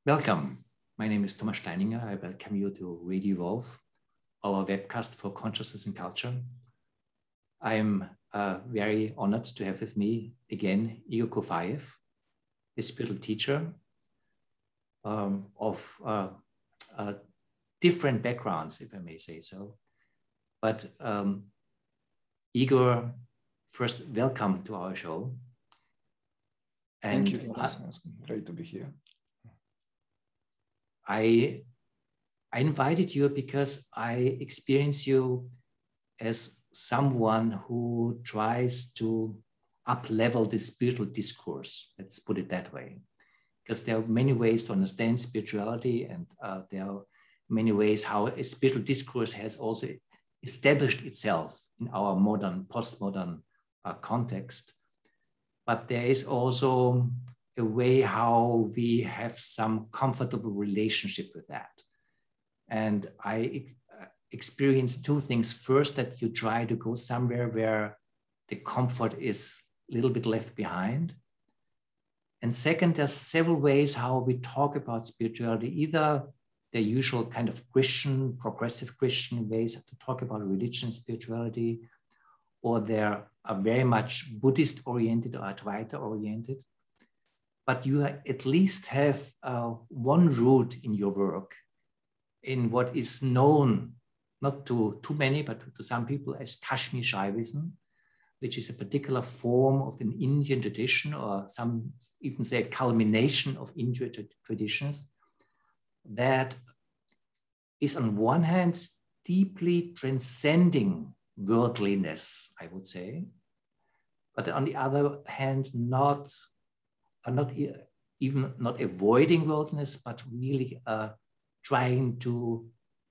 Welcome. My name is Thomas Steininger. I welcome you to Radio Evolve, our webcast for consciousness and culture. I am very honored to have with me again Igor Kufayev, a spiritual teacher of different backgrounds, if I may say so. But Igor, first, welcome to our show. And thank you, Thomas. It's great to be here. I invited you because I experience you as someone who tries to up-level the spiritual discourse. Let's put it that way. Because there are many ways to understand spirituality, and there are many ways how a spiritual discourse has also established itself in our modern, postmodern context. But there is also a way how we have some comfortable relationship with that. And I experienced two things. First, that you try to go somewhere where the comfort is a little bit left behind. And second, there's several ways how we talk about spirituality, either the usual kind of Christian, progressive Christian ways to talk about religion and spirituality, or there are very much Buddhist oriented or Advaita oriented. But you at least have one root in your work in what is known, not to too many, but to some people, as Kashmir Shaivism, which is a particular form of an Indian tradition, or some even say a culmination of Indian traditions, that is on one hand deeply transcending worldliness, I would say, but on the other hand, not avoiding worldliness, but really trying to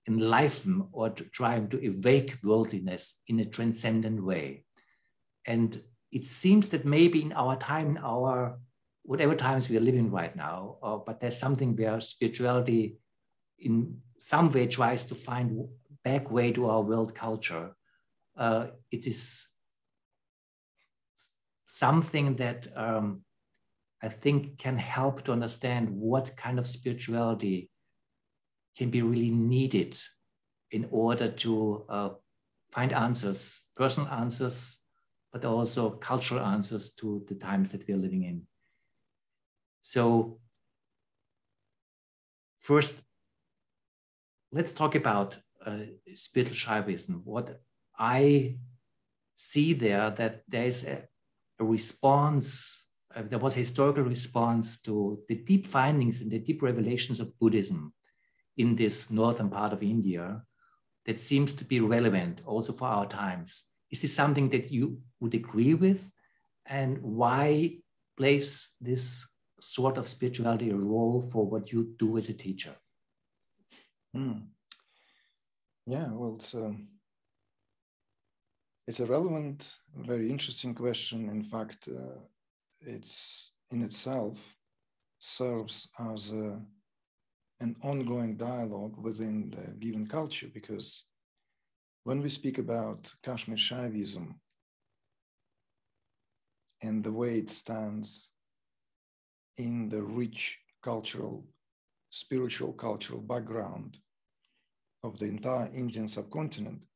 enliven or trying to awake worldliness in a transcendent way. And it seems that maybe in our time, in our whatever times we are living right now, but there's something where spirituality in some way tries to find back way to our world culture. It is something that I think can help to understand what kind of spirituality can be really needed in order to find answers, personal answers, but also cultural answers to the times that we're living in. So first, let's talk about spiritual Shaivism. What I see there, that there is a response. There was a historical response to the deep findings and the deep revelations of Buddhism in this northern part of India that seems to be relevant also for our times. Is this something that you would agree with? And why plays this sort of spirituality a role for what you do as a teacher? Yeah, well, it's a relevant, very interesting question. In fact, it's in itself serves as an ongoing dialogue within the given culture, because when we speak about Kashmir Shaivism and the way it stands in the rich spiritual cultural background of the entire Indian subcontinent,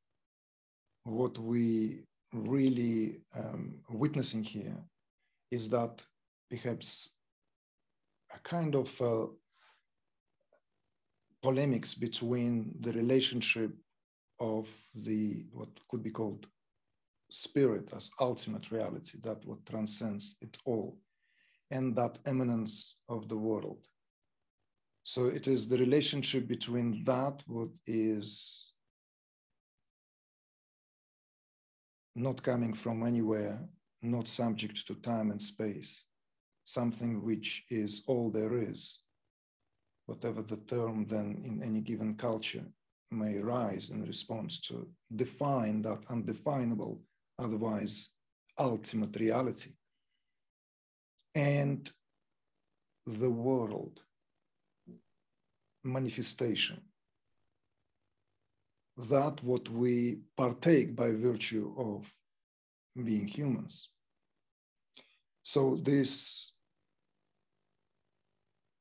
what we really witnessing here is that perhaps a kind of polemics between the relationship of the what could be called spirit as ultimate reality, that what transcends it all, and that eminence of the world. So it is the relationship between that what is not coming from anywhere, not subject to time and space, something which is all there is, whatever the term then in any given culture may rise in response to define that undefinable, otherwise ultimate reality. And the world manifestation, that what we partake by virtue of being humans. So this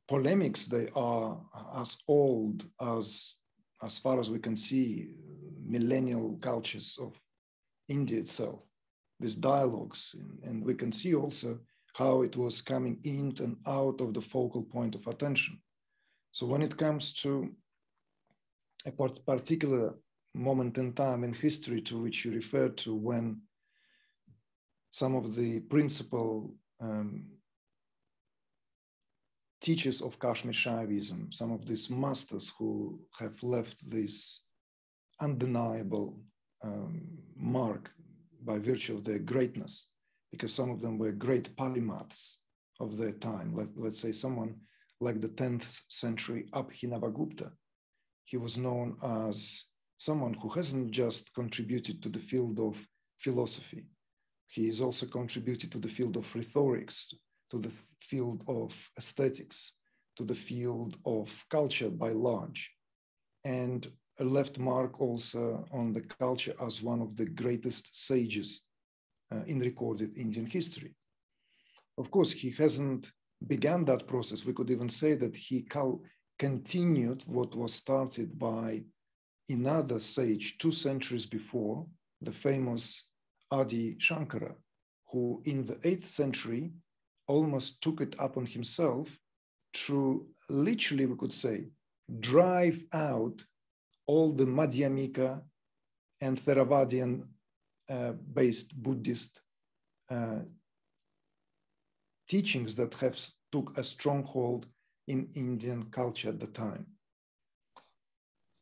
polemics, they are as old as far as we can see, millennial cultures of India itself, these dialogues. And we can see also how it was coming in and out of the focal point of attention. So when it comes to a particular moment in time in history to which you referred to, when some of the principal teachers of Kashmir Shaivism, some of these masters who have left this undeniable mark by virtue of their greatness, because some of them were great polymaths of their time. Let's say someone like the 10th century Abhinavagupta. He was known as someone who hasn't just contributed to the field of philosophy. He has also contributed to the field of rhetorics, to the field of aesthetics, to the field of culture by large, and a left mark also on the culture as one of the greatest sages in recorded Indian history. Of course, he hasn't begun that process. We could even say that he continued what was started by another sage 2 centuries before, the famous Adi Shankara, who in the 8th century almost took it upon himself to literally, we could say, drive out all the Madhyamika and Theravadian based Buddhist teachings that have took a stronghold in Indian culture at the time.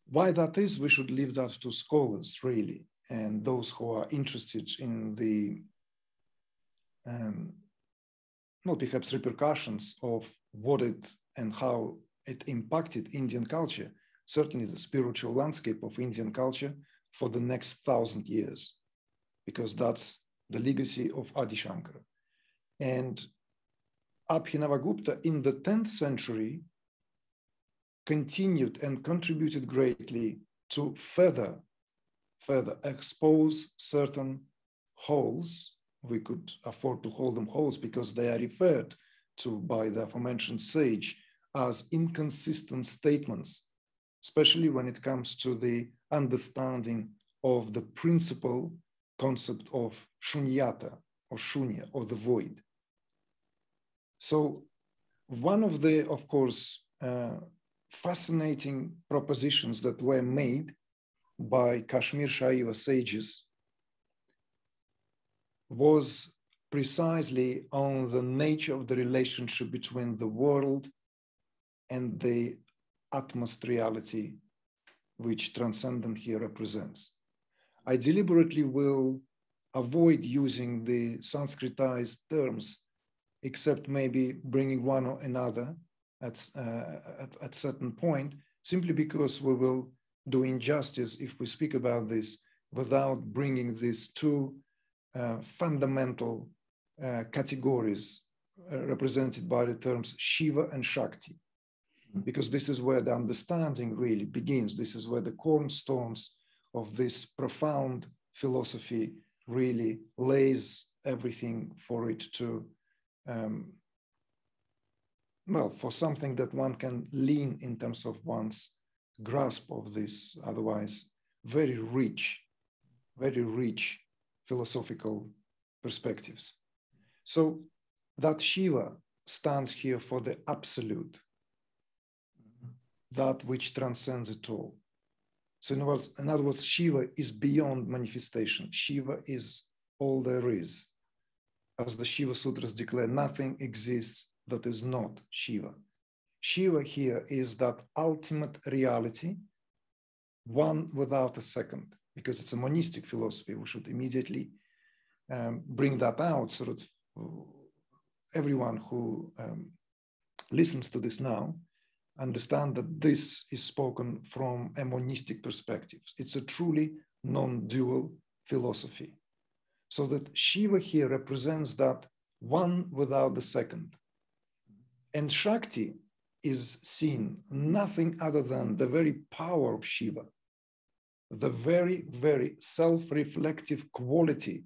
Why that is, we should leave that to scholars, really, and those who are interested in the, well, perhaps repercussions of what it and how it impacted Indian culture, certainly the spiritual landscape of Indian culture for the next 1,000 years, because that's the legacy of Adi Shankara. And Abhinavagupta in the 10th century continued and contributed greatly to further expose certain holes. We could afford to hold them holes because they are referred to by the aforementioned sage as inconsistent statements, especially when it comes to the understanding of the principal concept of shunyata or shunya, or the void. So one of the, of course, fascinating propositions that were made by Kashmir Shaiva sages was precisely on the nature of the relationship between the world and the Atmast reality, which Transcendence here represents. I deliberately will avoid using the Sanskritized terms, except maybe bringing one or another at certain point, simply because we will do injustice if we speak about this without bringing these two fundamental categories represented by the terms Shiva and Shakti, because this is where the understanding really begins. This is where the cornerstones of this profound philosophy really lays everything for it to, well, for something that one can lean in terms of one's grasp of this otherwise very rich philosophical perspectives. So that Shiva stands here for the absolute, that which transcends it all. So in other words, Shiva is beyond manifestation. Shiva is all there is. As the Shiva Sutras declare, nothing exists that is not Shiva. Shiva here is that ultimate reality, one without a second, because it's a monistic philosophy. We should immediately bring that out so that everyone who listens to this now understand that this is spoken from a monistic perspective. It's a truly non-dual philosophy. So that Shiva here represents that one without the second. And Shakti is seen nothing other than the very power of Shiva, the very, very self-reflective quality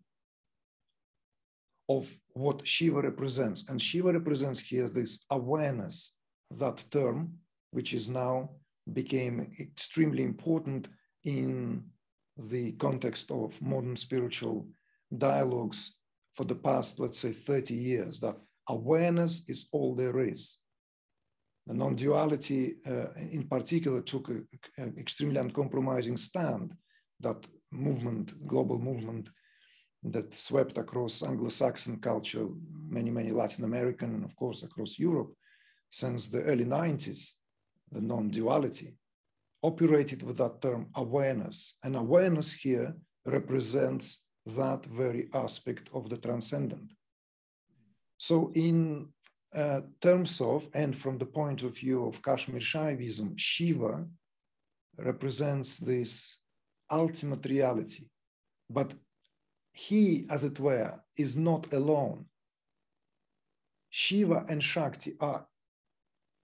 of what Shiva represents. And Shiva represents here this awareness that term, which is now became extremely important in the context of modern spiritual dialogues for the past, let's say, 30 years, that awareness is all there is. The non-duality in particular took an extremely uncompromising stand. That movement, global movement that swept across Anglo-Saxon culture, many Latin American, and of course across Europe since the early 90s, the non-duality, operated with that term awareness. And awareness here represents that very aspect of the transcendent. So in terms of, and from the point of view of Kashmir Shaivism, Shiva represents this ultimate reality. But he, as it were, is not alone. Shiva and Shakti are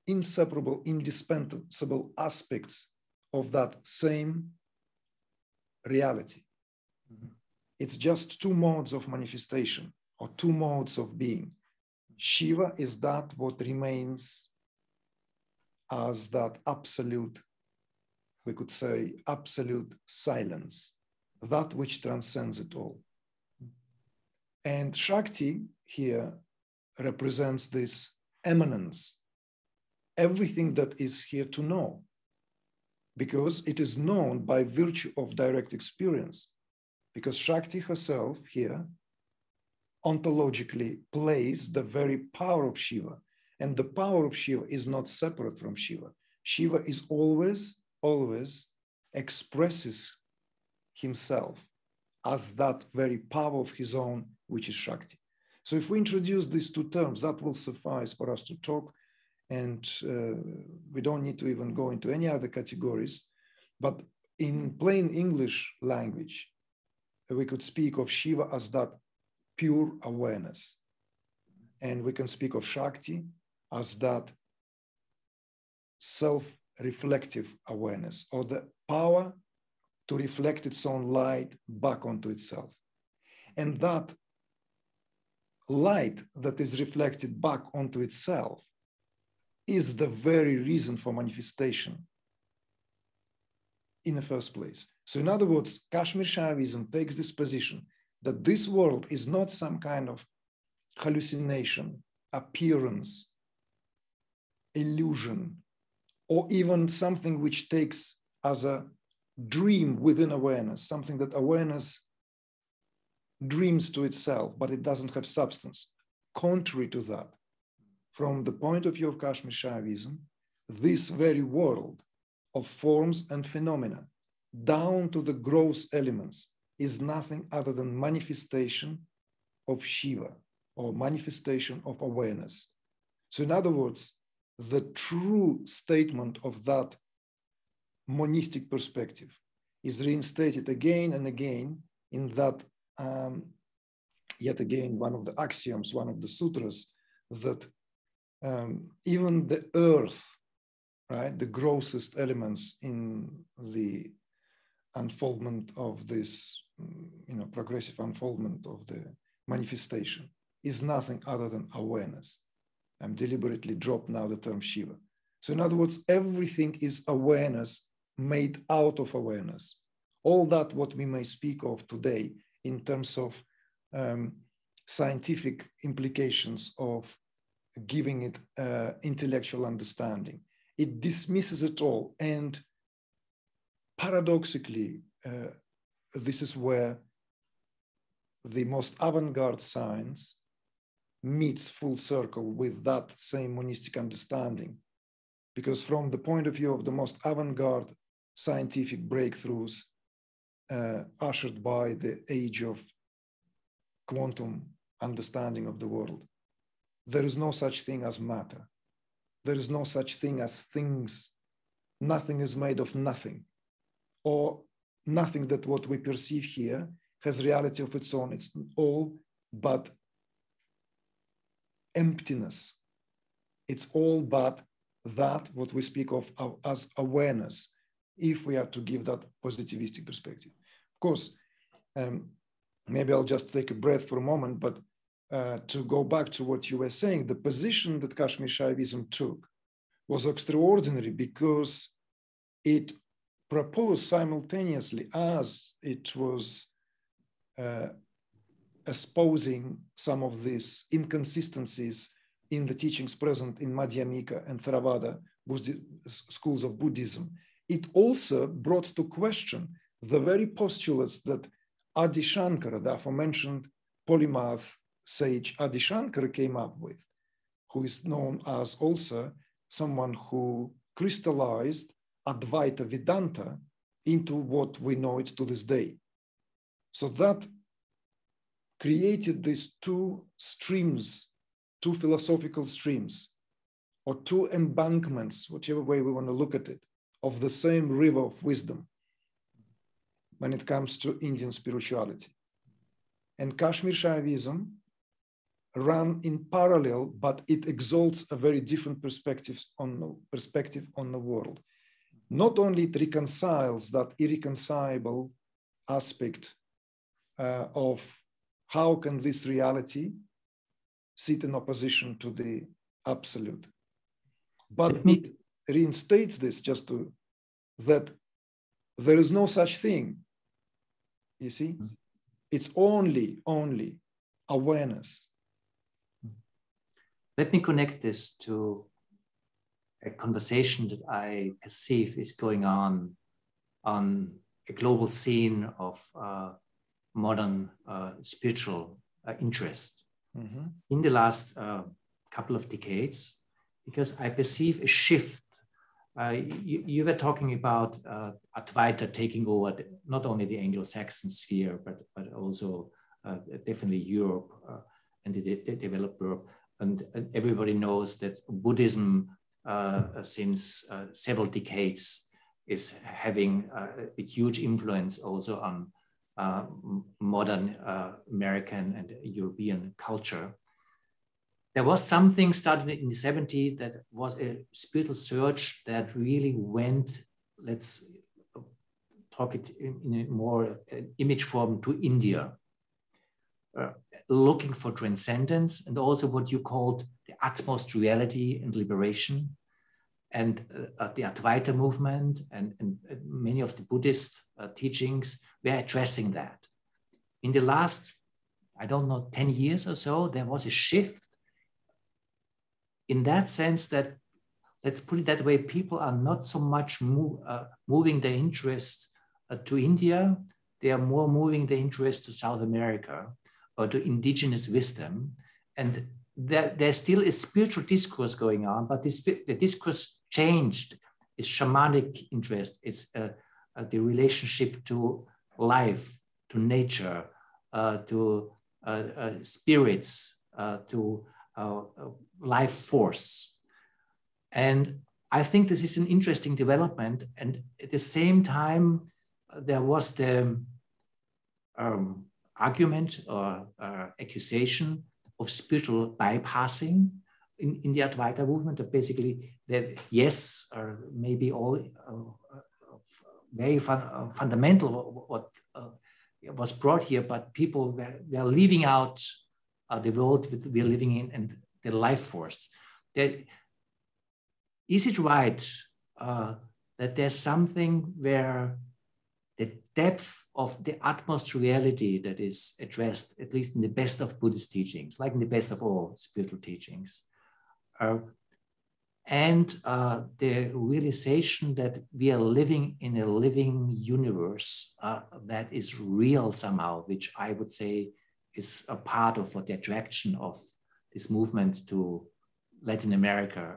inseparable, indispensable aspects of that same reality. It's just two modes of manifestation or two modes of being. Shiva is that what remains as that absolute, we could say, absolute silence, that which transcends it all. And Shakti here represents this eminence, everything that is here to know, because it is known by virtue of direct experience, because Shakti herself here ontologically plays the very power of Shiva, and the power of Shiva is not separate from Shiva. Shiva is always expresses himself as that very power of his own, which is Shakti. So if we introduce these two terms, that will suffice for us to talk, and we don't need to even go into any other categories. But in plain English language, we could speak of Shiva as that pure awareness. And we can speak of Shakti as that self-reflective awareness, or the power to reflect its own light back onto itself. And that light that is reflected back onto itself is the very reason for manifestation in the first place. So in other words, Kashmir Shaivism takes this position that this world is not some kind of hallucination, appearance, illusion, or even something which takes as a dream within awareness, something that awareness dreams to itself, but it doesn't have substance. Contrary to that, from the point of view of Kashmir Shaivism, this very world of forms and phenomena, down to the gross elements, is nothing other than manifestation of Shiva, or manifestation of awareness. So in other words, the true statement of that monistic perspective is reinstated again and again in that, yet again, one of the axioms, one of the sutras, that even the earth, right, the grossest elements in the unfoldment of this, progressive unfoldment of the manifestation, is nothing other than awareness. I'm deliberately dropped now the term Shiva. So in other words, everything is awareness made out of awareness. All that what we may speak of today in terms of scientific implications of giving it intellectual understanding, it dismisses it all. And paradoxically, this is where the most avant-garde science meets full circle with that same monistic understanding. Because from the point of view of the most avant-garde scientific breakthroughs ushered by the age of quantum understanding of the world, there is no such thing as matter. There is no such thing as things. Nothing is made of nothing, or nothing that what we perceive here has reality of its own. It's all but emptiness. It's all but that what we speak of as awareness, if we are to give that positivistic perspective. Of course, maybe I'll just take a breath for a moment, but to go back to what you were saying, the position that Kashmir Shaivism took was extraordinary because it proposed simultaneously, as it was espousing some of these inconsistencies in the teachings present in Madhyamika and Theravada schools of Buddhism. It also brought to question the very postulates that Adi Shankara, the aforementioned polymath sage Adi Shankara, came up with, who is known as also someone who crystallized Advaita Vedanta into what we know it to this day. So that created these two streams, two philosophical streams, or two embankments, whichever way we want to look at it, of the same river of wisdom when it comes to Indian spirituality. And Kashmir Shaivism ran in parallel, but it exalts a very different perspective on the world. Not only it reconciles that irreconcilable aspect of how can this reality sit in opposition to the absolute, but it reinstates this that there is no such thing. You see, it's only awareness. Let me connect this to a conversation that I perceive is going on a global scene of modern spiritual interest in the last couple of decades, because I perceive a shift. You were talking about Advaita taking over not only the Anglo-Saxon sphere, but also definitely Europe and the developed world. And everybody knows that Buddhism, since several decades, is having a huge influence also on modern American and European culture. There was something started in the 70s that was a spiritual search that really went, let's talk it in a more image form, to India, looking for transcendence and also what you called the utmost reality and liberation. And the Advaita movement and many of the Buddhist teachings were addressing that. In the last, I don't know, 10 years or so, there was a shift in that sense that, let's put it that way, people are not so much moving their interest to India, they are more moving their interest to South America or to indigenous wisdom. And there still is spiritual discourse going on, but the discourse changed. It's shamanic interest, it's the relationship to life, to nature, to spirits, to life force. And I think this is an interesting development. And at the same time, there was the argument or accusation of spiritual bypassing in the Advaita movement, that basically that yes, or maybe all very fundamental what was brought here, but people were leaving out the world we're living in and the life force. Is it right that there's something where the depth of the utmost reality that is addressed, at least in the best of Buddhist teachings, like in the best of all spiritual teachings, and the realization that we are living in a living universe that is real somehow, which I would say is a part of what the attraction of this movement to Latin America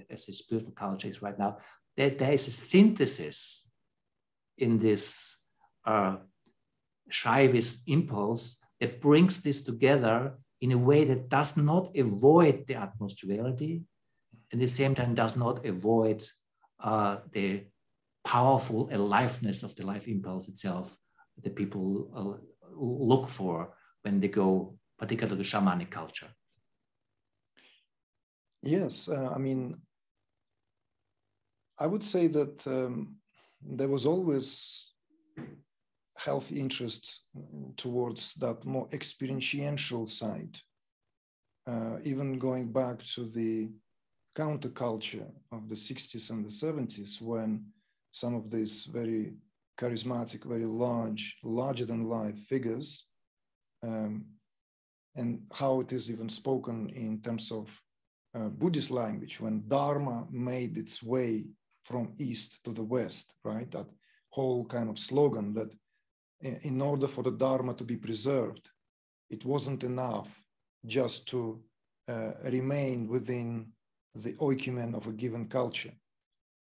as a spiritual culture is right now, that there is a synthesis in this Shaivist impulse that brings this together in a way that does not avoid the utmost reality, and at the same time does not avoid the powerful aliveness of the life impulse itself that people look for when they go, particularly to shamanic culture. Yes, I mean, I would say that there was always healthy interest towards that more experiential side, even going back to the counterculture of the 60s and the 70s, when some of these very charismatic, very larger than life figures, and how it is even spoken in terms of Buddhist language, when Dharma made its way from east to the west, right? That whole kind of slogan that in order for the Dharma to be preserved, it wasn't enough just to remain within the oikumene of a given culture.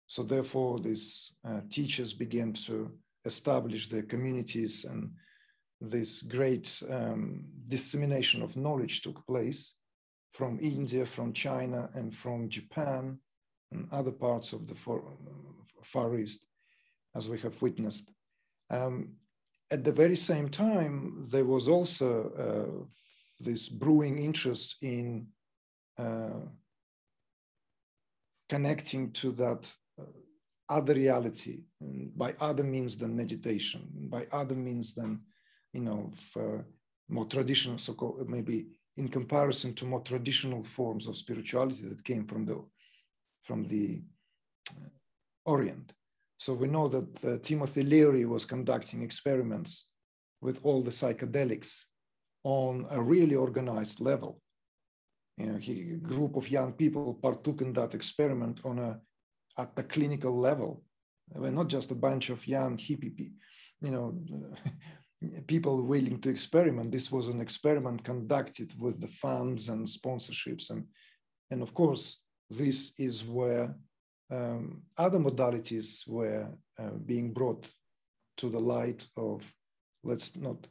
So therefore, these teachers began to establish their communities, and this great dissemination of knowledge took place from India, from China, and from Japan, and other parts of the Far East, as we have witnessed. At the very same time, there was also this brewing interest in connecting to that other reality by other means than meditation, by other means than, more traditional, so-called, maybe in comparison to more traditional forms of spirituality that came from the Orient. So we know that Timothy Leary was conducting experiments with all the psychedelics on a really organized level. A group of young people partook in that experiment at the clinical level. They were not just a bunch of young hippie, people willing to experiment. This was an experiment conducted with the funds and sponsorships. And of course, this is where other modalities were being brought to the light of, let's not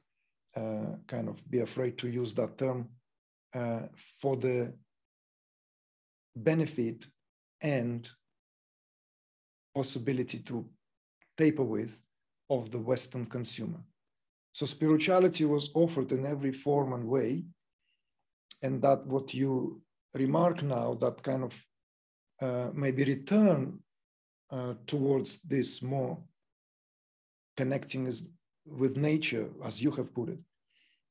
kind of be afraid to use that term, for the benefit and possibility to taper with of the Western consumer. So spirituality was offered in every form and way. And that what you remark now, that kind of maybe return towards this more connecting with nature, as you have put it.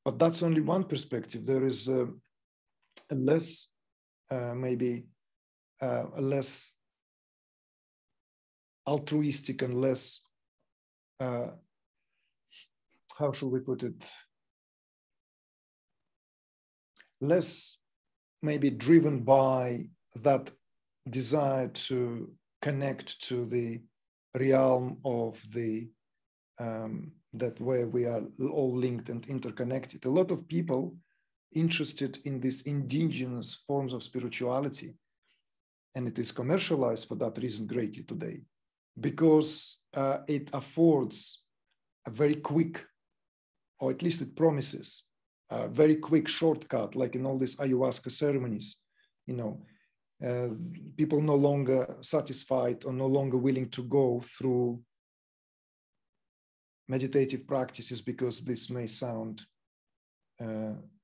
But that's only one perspective. There is a less, maybe a less altruistic and less, how should we put it? Less maybe driven by that desire to connect to the realm of the, that where we are all linked and interconnected. A lot of people interested in these indigenous forms of spirituality, and it is commercialized for that reason greatly today, because it affords a very quick, or at least it promises a very quick shortcut, like in all these ayahuasca ceremonies. People no longer satisfied or no longer willing to go through meditative practices because this may sound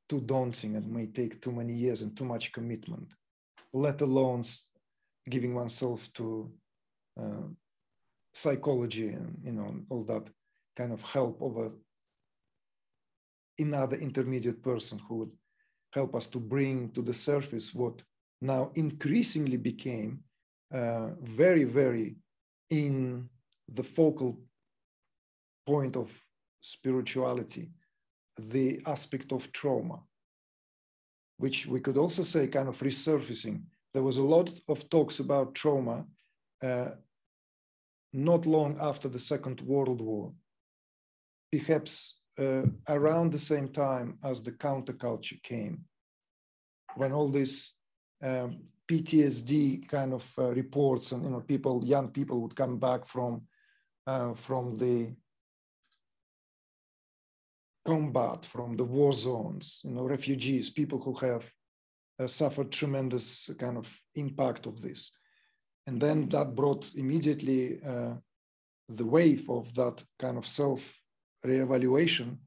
too daunting and may take too many years and too much commitment, let alone giving oneself to psychology and all that kind of help of another intermediate person who would help us to bring to the surface what now increasingly became very, very in the focal point of spirituality, the aspect of trauma, which we could also say kind of resurfacing. There was a lot of talks about trauma not long after the Second World War, perhaps around the same time as the counterculture came, when all this PTSD kind of reports and young people would come back from the combat, from the war zones, refugees, people who have suffered tremendous kind of impact of this. And then that brought immediately the wave of that kind of self-reevaluation,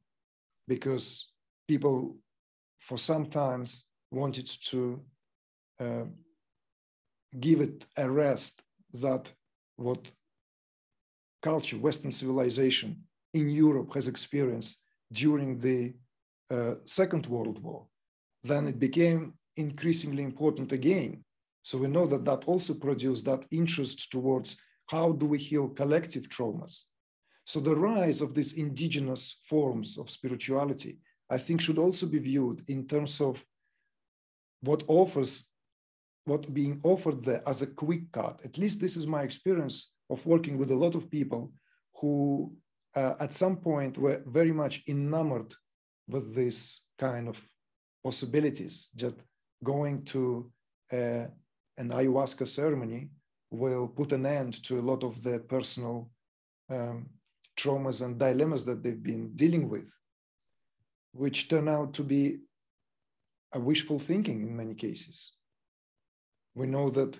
because people for some times wanted to give it a rest that what culture, Western civilization in Europe has experienced during the Second World War. Then it became increasingly important again. So we know that that also produced that interest towards how do we heal collective traumas. So the rise of these indigenous forms of spirituality, I think, should also be viewed in terms of what being offered there as a quick cut. At least this is my experience of working with a lot of people who at some point were very much enamored with this kind of possibilities. Just going to an ayahuasca ceremony will put an end to a lot of their personal traumas and dilemmas that they've been dealing with, which turn out to be a wishful thinking in many cases. We know that,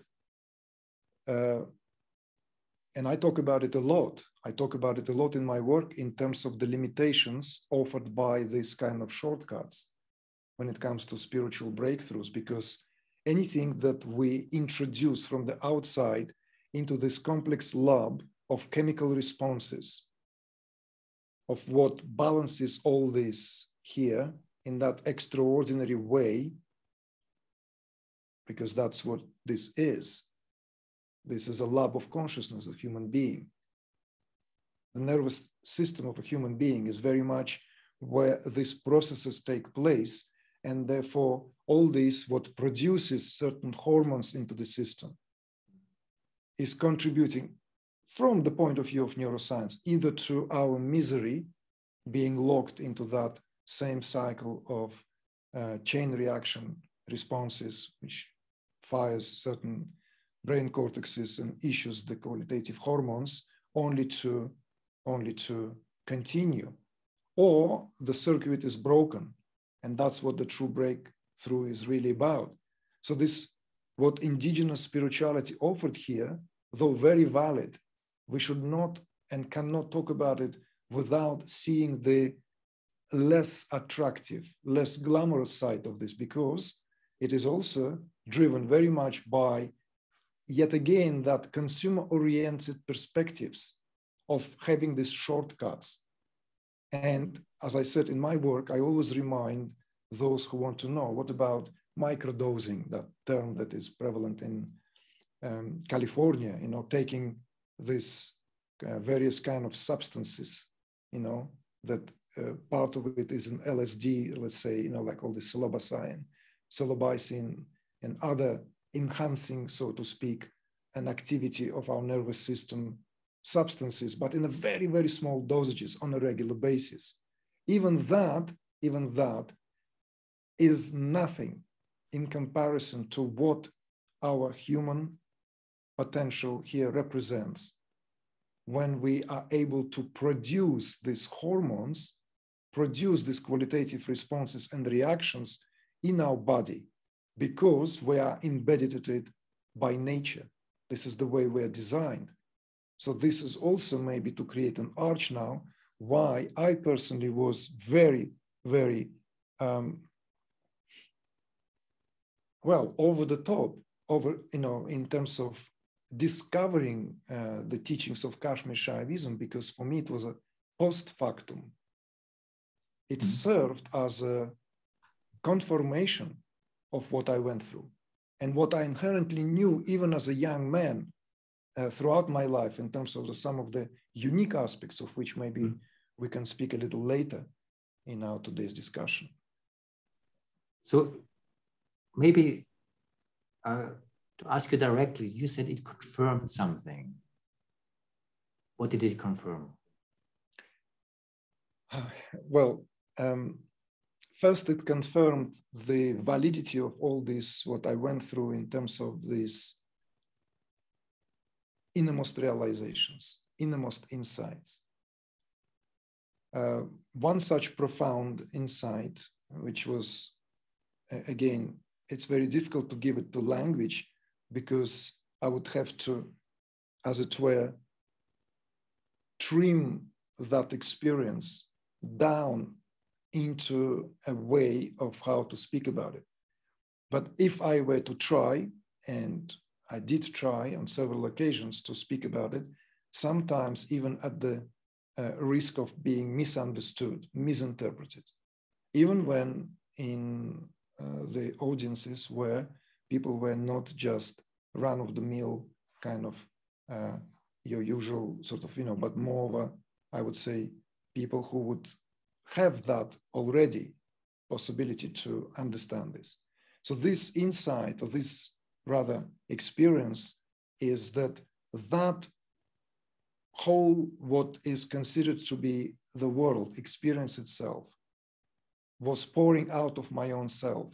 and I talk about it a lot. I talk about it a lot in my work in terms of the limitations offered by this kind of shortcuts when it comes to spiritual breakthroughs, because anything that we introduce from the outside into this complex lab of chemical responses, of what balances all this here in that extraordinary way, because that's what this is. This is a lab of consciousness, a human being. The nervous system of a human being is very much where these processes take place, and therefore all this, what produces certain hormones into the system, is contributing from the point of view of neuroscience, either to our misery, being locked into that same cycle of chain reaction responses, which fires certain brain cortexes and issues the qualitative hormones, only to continue. Or the circuit is broken, and that's what the true breakthrough is really about. So this, what indigenous spirituality offered here, though very valid, we should not and cannot talk about it without seeing the less attractive, less glamorous side of this, because it is also driven very much by, yet again, that consumer-oriented perspectives of having these shortcuts. And as I said in my work, I always remind those who want to know, what about microdosing, that term that is prevalent in California, taking this various kind of substances, that part of it is an LSD, let's say, like all the psilocybin and other enhancing, so to speak, an activity of our nervous system substances, but in a very, very small dosages on a regular basis. Even that is nothing in comparison to what our human potential here represents when we are able to produce these hormones, produce these qualitative responses and reactions in our body, because we are embedded in it by nature. This is the way we are designed. So this is also maybe to create an arch now, why I personally was very, very, over the top, in terms of discovering the teachings of Kashmir Shaivism, because for me it was a post factum. It served as a confirmation of what I went through and what I inherently knew even as a young man throughout my life, in terms of some of the unique aspects of which maybe we can speak a little later in our today's discussion. So maybe to ask you directly, you said it confirmed something. What did it confirm? First, it confirmed the validity of all this, what I went through in terms of these innermost realizations, innermost insights. One such profound insight, which was, again, it's very difficult to give it to language, because I would have to, as it were, trim that experience down into a way of how to speak about it. But if I were to try, and I did try on several occasions to speak about it, sometimes even at the risk of being misunderstood, misinterpreted, even when in the audiences where people were not just run-of-the-mill kind of your usual sort of, but more of a, I would say, people who would have that already possibility to understand this. So this insight, or this rather experience, is that whole, what is considered to be the world, experience itself, was pouring out of my own self.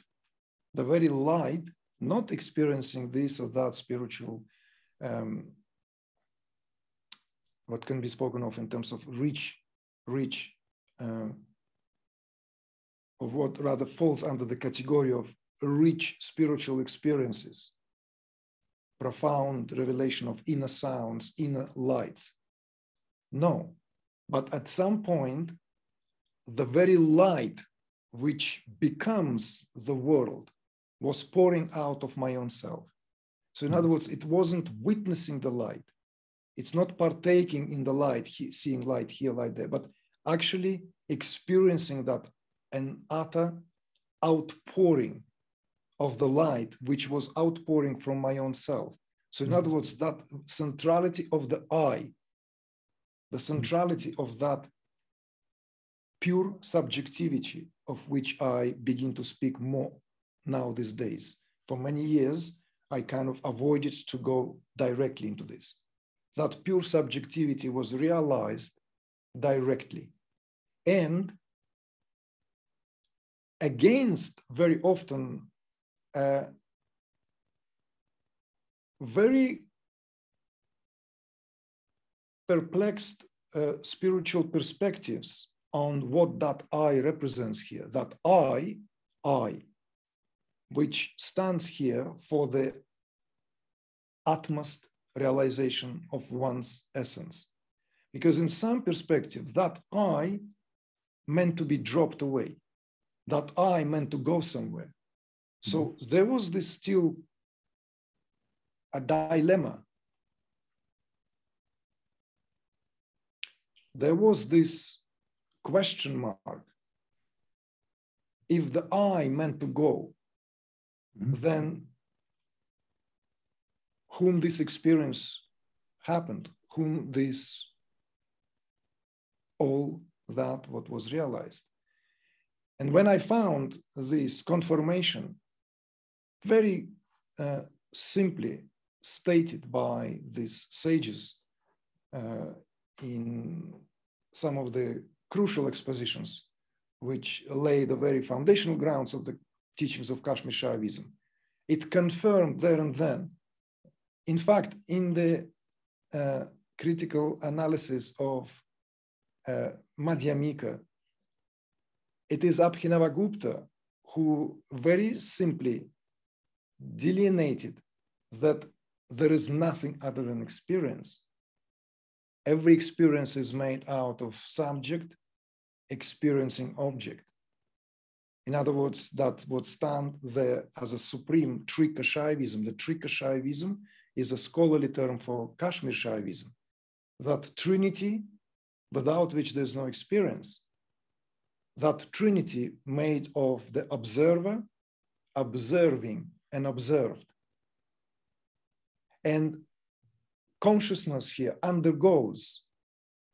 The very light, not experiencing this or that spiritual, what can be spoken of in terms of rich, or what rather falls under the category of rich spiritual experiences, profound revelation of inner sounds, inner lights. No, but at some point, the very light which becomes the world was pouring out of my own self. So in other words, it wasn't witnessing the light. It's not partaking in the light, seeing light here, light there, but actually experiencing that, an utter outpouring of the light, which was outpouring from my own self. So in other words, that centrality of the I, the centrality of that pure subjectivity, of which I begin to speak more now these days. For many years, I kind of avoided to go directly into this. That pure subjectivity was realized directly. And against very often very perplexed spiritual perspectives on what that I represents here. That I, which stands here for the utmost realization of one's essence. Because in some perspective, that I meant to be dropped away. That I meant to go somewhere. So there was this still a dilemma. There was this question mark. If the I meant to go, then whom this experience happened, whom this, all that what was realized. And when I found this confirmation, very simply stated by these sages in some of the crucial expositions, which lay the very foundational grounds of the teachings of Kashmir Shaivism, it confirmed there and then. In fact, in the critical analysis of Madhyamika, it is Abhinavagupta who very simply delineated that there is nothing other than experience. Every experience is made out of subject experiencing object. In other words, that would stand there as a supreme Trika Shaivism. The Trika Shaivism is a scholarly term for Kashmir Shaivism, that trinity without which there's no experience. That trinity made of the observer, observing, and observed. And consciousness here undergoes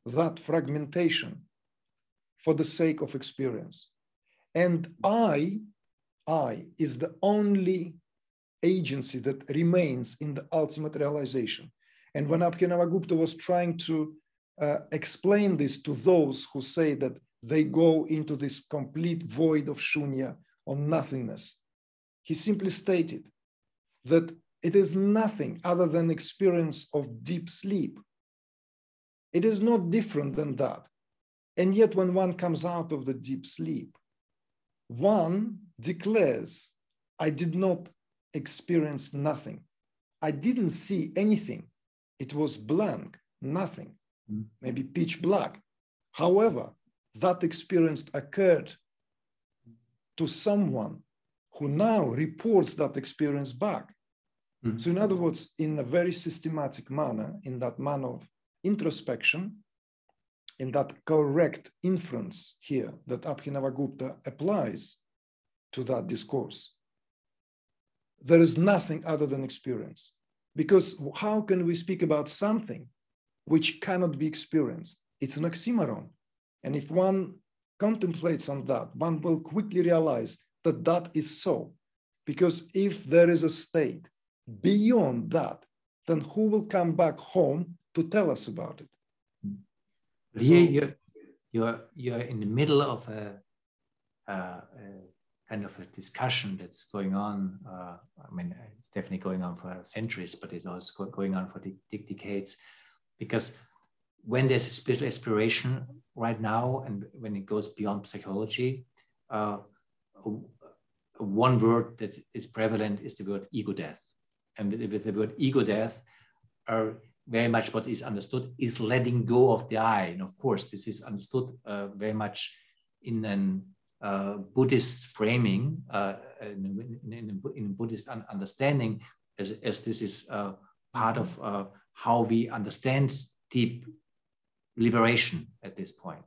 that fragmentation for the sake of experience. And I is the only agency that remains in the ultimate realization. And when Abhinavagupta was trying to explain this to those who say that they go into this complete void of shunya or nothingness, he simply stated that it is nothing other than experience of deep sleep. It is not different than that. And yet when one comes out of the deep sleep, one declares, I did not experience nothing. I didn't see anything. It was blank, nothing, maybe pitch black. However, that experience occurred to someone who now reports that experience back. So in other words, in a very systematic manner, in that manner of introspection, in that correct inference here that Abhinavagupta applies to that discourse, there is nothing other than experience. Because how can we speak about something which cannot be experienced? It's an oxymoron. And if one contemplates on that, one will quickly realize that that is so. Because if there is a state beyond that, then who will come back home to tell us about it? Here, you're in the middle of a kind of a discussion that's going on. I mean, it's definitely going on for centuries, but it's also going on for decades. Because when there's a spiritual aspiration right now, and when it goes beyond psychology, one word that is prevalent is the word ego death. And with the word ego death, very much what is understood is letting go of the I. And of course, this is understood very much in an Buddhist framing, in Buddhist understanding, as this is part of how we understand deep liberation at this point.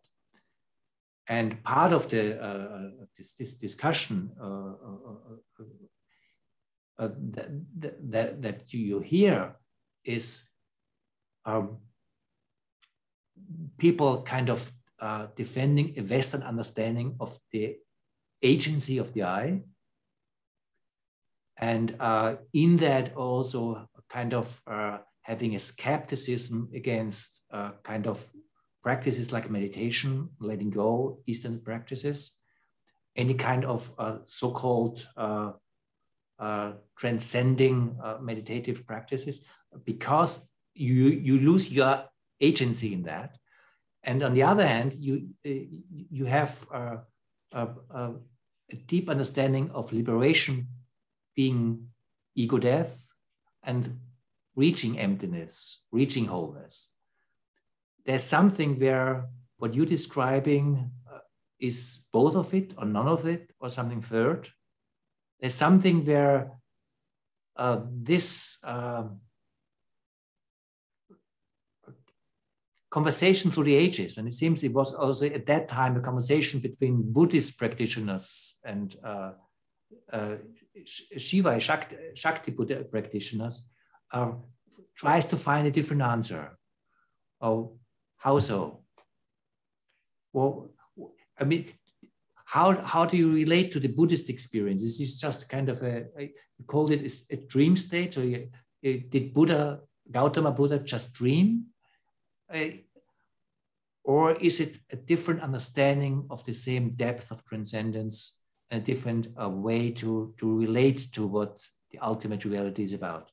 And part of this discussion that you hear is people kind of defending a Western understanding of the agency of the I. And in that also kind of having a skepticism against kind of practices like meditation, letting go, Eastern practices, any kind of so-called transcending meditative practices, because you lose your agency in that. And on the other hand, you have a deep understanding of liberation being ego death and reaching emptiness, reaching wholeness. There's something where what you're describing is both of it or none of it or something third. There's something where this conversation through the ages, and it seems it was also at that time a conversation between Buddhist practitioners and Shiva, Shakti Buddha practitioners, tries to find a different answer. Oh, how so? Well, I mean, how do you relate to the Buddhist experience? Is this just kind of you called it a dream state, or did Gautama Buddha just dream? Or is it a different understanding of the same depth of transcendence, a different way to relate to what the ultimate reality is about?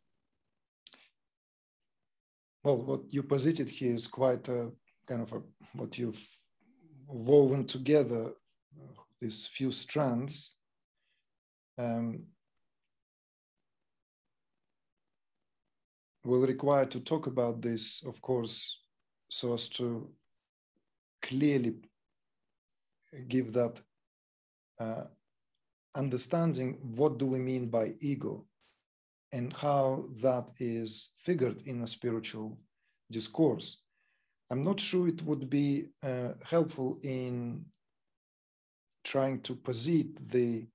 Well, what you posited here is quite a kind of what you've woven together, these few strands. We'll require to talk about this, of course, so as to clearly give that understanding. What do we mean by ego, and how that is figured in a spiritual discourse? I'm not sure it would be helpful in trying to posit the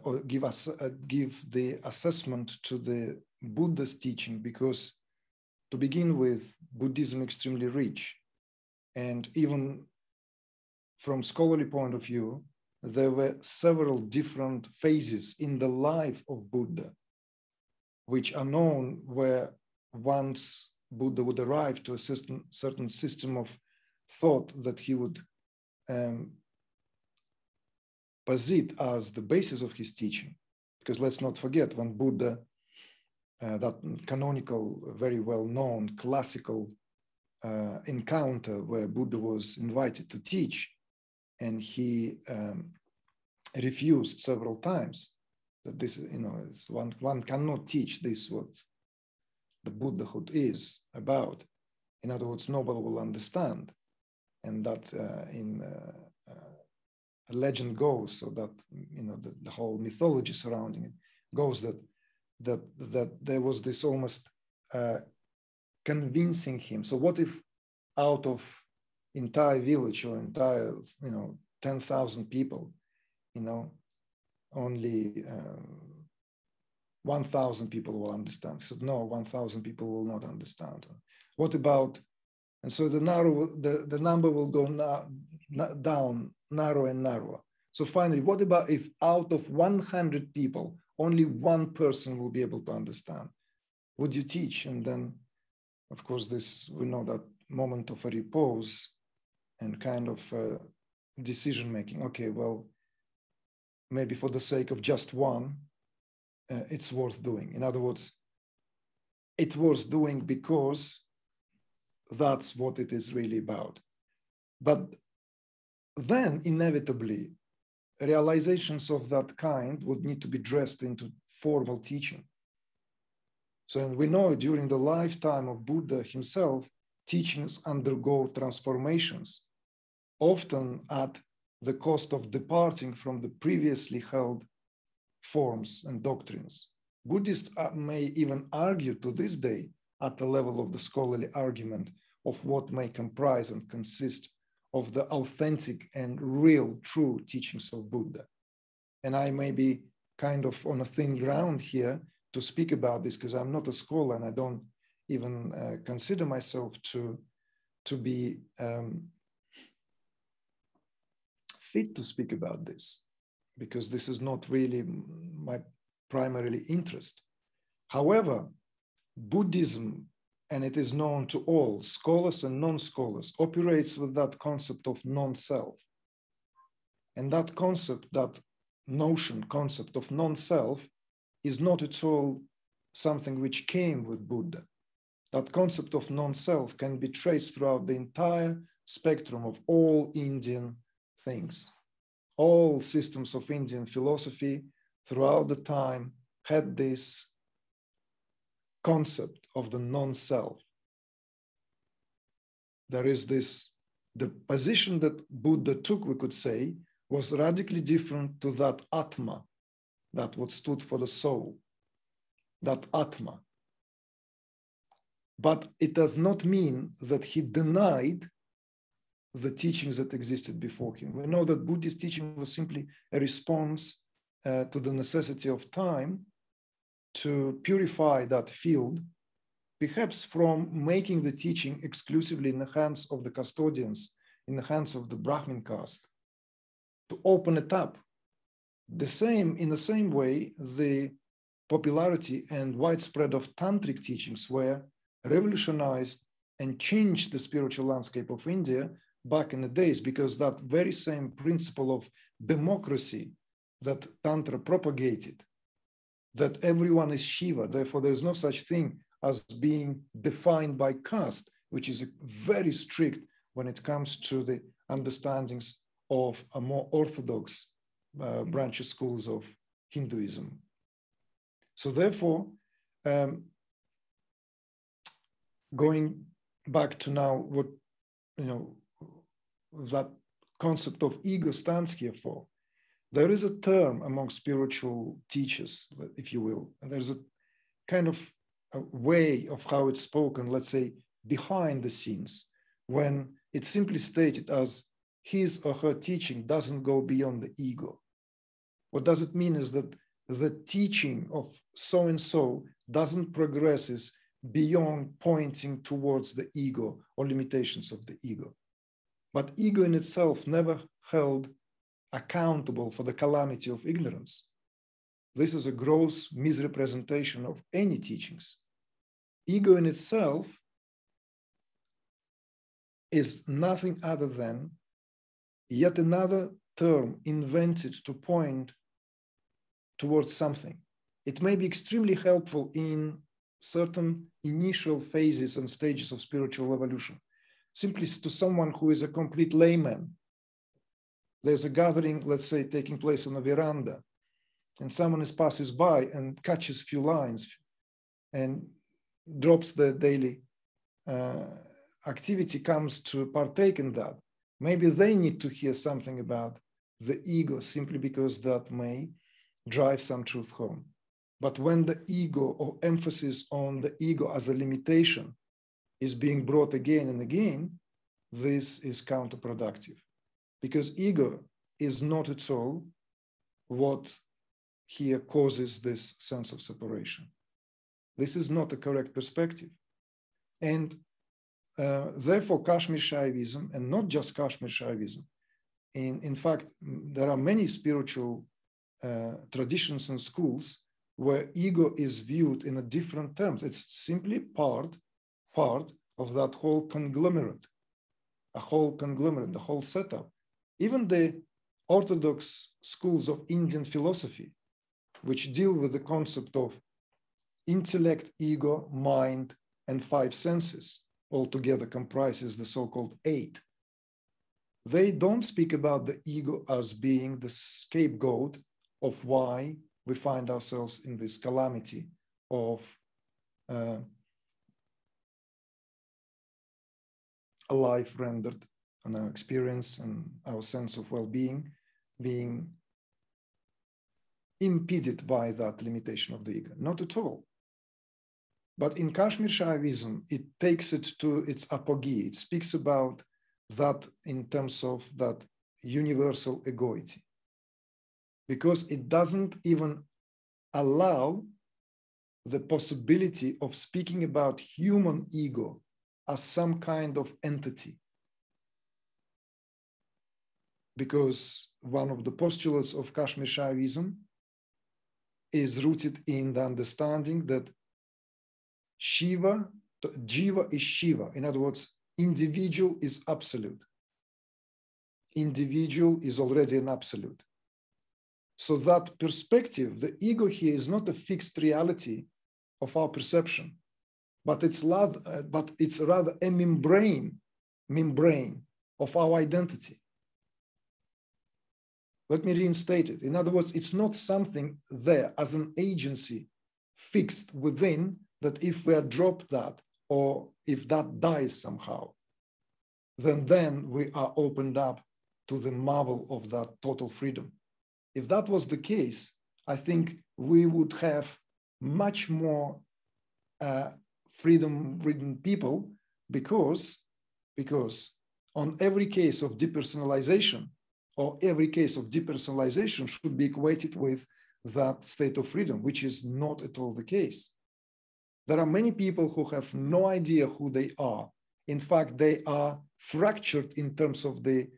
or give the assessment to the Buddha's teaching, because to begin with, Buddhism is extremely rich, and even from scholarly point of view, there were several different phases in the life of Buddha, which are known, where once Buddha would arrive to a certain system of thought that he would posit as the basis of his teaching. Because let's not forget, when Buddha, that canonical, very well-known classical encounter where Buddha was invited to teach, and he refused several times, that this, one cannot teach this, what the Buddhahood is about. In other words, nobody will understand. And that a legend goes, so that the whole mythology surrounding it goes, that there was this almost convincing him. So what if out of entire village or entire 10,000 people, only 1,000 people will understand. He said, no, 1,000 people will not understand. What about, and so the number will go down, narrow and narrower. So finally, what about if out of 100 people, only one person will be able to understand? Would you teach? And then, of course, we know that moment of a repose and kind of decision making. Okay, well, maybe for the sake of just one, it's worth doing. In other words, it's worth doing because that's what it is really about. But then inevitably, realizations of that kind would need to be dressed into formal teaching. So we know during the lifetime of Buddha himself, teachings undergo transformations, often at the cost of departing from the previously held forms and doctrines. Buddhists may even argue to this day at the level of the scholarly argument of what may comprise and consist of the authentic and real true teachings of Buddha. And I may be kind of on a thin ground here to speak about this because I'm not a scholar and I don't even consider myself to be fit to speak about this, because this is not really my primary interest. However, Buddhism, and it is known to all, scholars and non-scholars, operates with that concept of non-self. And that concept, that concept of non-self is not at all something which came with Buddha. That concept of non-self can be traced throughout the entire spectrum of all Indian things. All systems of Indian philosophy throughout the time had this concept of the non-self. There is the position that Buddha took, we could say, was radically different to that Atma, that what stood for the soul, that Atma. But it does not mean that he denied the teachings that existed before him. We know that Buddhist teaching was simply a response to the necessity of time to purify that field, perhaps from making the teaching exclusively in the hands of the custodians, in the hands of the Brahmin caste, to open it up. In the same way, the popularity and widespread of tantric teachings were revolutionized and changed the spiritual landscape of India back in the days, because that very same principle of democracy that Tantra propagated, that everyone is Shiva, therefore there's no such thing as being defined by caste, which is very strict when it comes to the understandings of a more orthodox branches schools of Hinduism. So therefore, going back to now what, that concept of ego stands here for, there is a term among spiritual teachers, if you will, and there's a kind of a way of how it's spoken, let's say, behind the scenes, when it's simply stated as his or her teaching doesn't go beyond the ego. What does it mean is that the teaching of so-and-so doesn't progress beyond pointing towards the ego or limitations of the ego. But ego in itself never held accountable for the calamity of ignorance. This is a gross misrepresentation of any teachings. Ego in itself is nothing other than yet another term invented to point towards something. It may be extremely helpful in certain initial phases and stages of spiritual evolution. Simply to someone who is a complete layman, there's a gathering, let's say, taking place on a veranda, and someone passes by and catches a few lines and drops the daily activity, comes to partake in that. Maybe they need to hear something about the ego simply because that may drive some truth home. But when the ego, or emphasis on the ego as a limitation, is being brought again and again, this is counterproductive, because ego is not at all what here causes this sense of separation. This is not a correct perspective. And therefore, Kashmir Shaivism, and not just Kashmir Shaivism, in fact, there are many spiritual traditions and schools where ego is viewed in a different terms. It's simply part of that whole conglomerate, the whole setup. Even the orthodox schools of Indian philosophy, which deal with the concept of intellect, ego, mind, and 5 senses, altogether comprises the so-called 8. They don't speak about the ego as being the scapegoat of why we find ourselves in this calamity of a life rendered on our experience and our sense of well-being being impeded by that limitation of the ego. Not at all. But in Kashmir Shaivism, it takes it to its apogee. It speaks about that in terms of that universal egoity, because it doesn't even allow the possibility of speaking about human ego as some kind of entity. Because one of the postulates of Kashmir Shaivism is rooted in the understanding that Jiva is Shiva. In other words, individual is absolute. Individual is already an absolute. So that perspective, the ego here is not a fixed reality of our perception, but it's rather a membrane of our identity. Let me reinstate it. In other words, it's not something there as an agency fixed within, that if we drop that, or if that dies somehow, then we are opened up to the marvel of that total freedom. If that was the case, I think we would have much more freedom-ridden people, because on every case of depersonalization, or every case of depersonalization should be equated with that state of freedom, which is not at all the case. There are many people who have no idea who they are. In fact, they are fractured in terms of the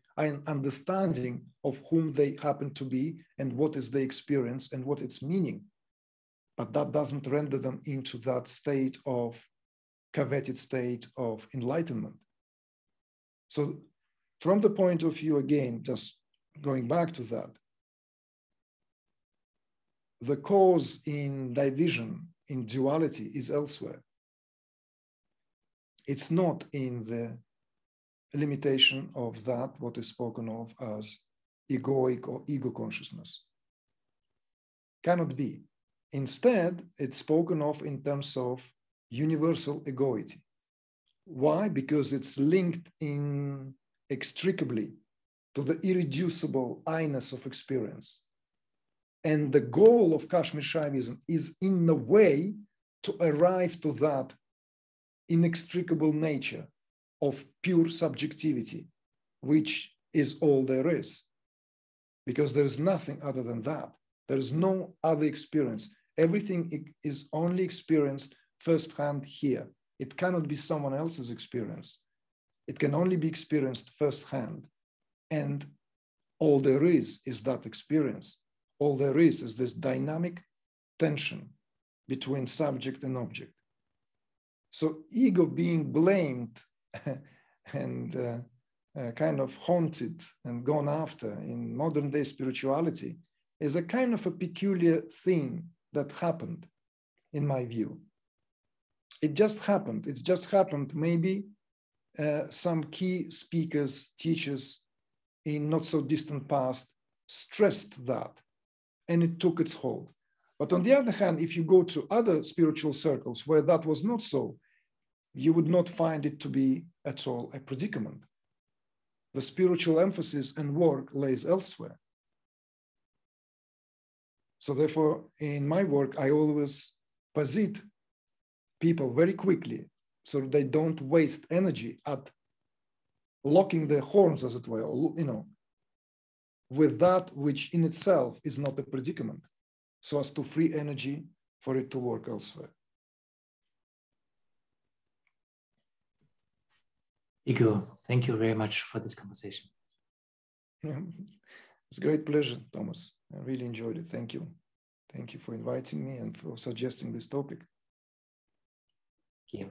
understanding of whom they happen to be and what is their experience and what its meaning. But that doesn't render them into that state of coveted state of enlightenment. So from the point of view, again, just going back to that, the cause in division, in duality, is elsewhere. It's not in the limitation of that, what is spoken of as egoic or ego consciousness. Cannot be. Instead, it's spoken of in terms of universal egoity. Why? Because it's linked inextricably to the irreducible I-ness of experience. And the goal of Kashmir Shaivism is, in a way, to arrive to that inextricable nature of pure subjectivity, which is all there is. Because there is nothing other than that. There is no other experience. Everything is only experienced firsthand here. It cannot be someone else's experience. It can only be experienced firsthand. And all there is that experience. All there is this dynamic tension between subject and object. So ego being blamed and kind of haunted and gone after in modern day spirituality is a kind of a peculiar thing that happened, in my view. It just happened. It's just happened. Maybe some key speakers, teachers in not so distant past stressed that, and it took its hold. But on the other hand, if you go to other spiritual circles where that was not so, you would not find it to be at all a predicament. The spiritual emphasis and work lays elsewhere. So therefore, in my work, I always posit people very quickly so they don't waste energy at locking their horns, as it were, with that which in itself is not a predicament. so as to free energy for it to work elsewhere. Igor, thank you very much for this conversation. It's a great pleasure, Thomas. I really enjoyed it. Thank you. Thank you for inviting me and for suggesting this topic. Thank you.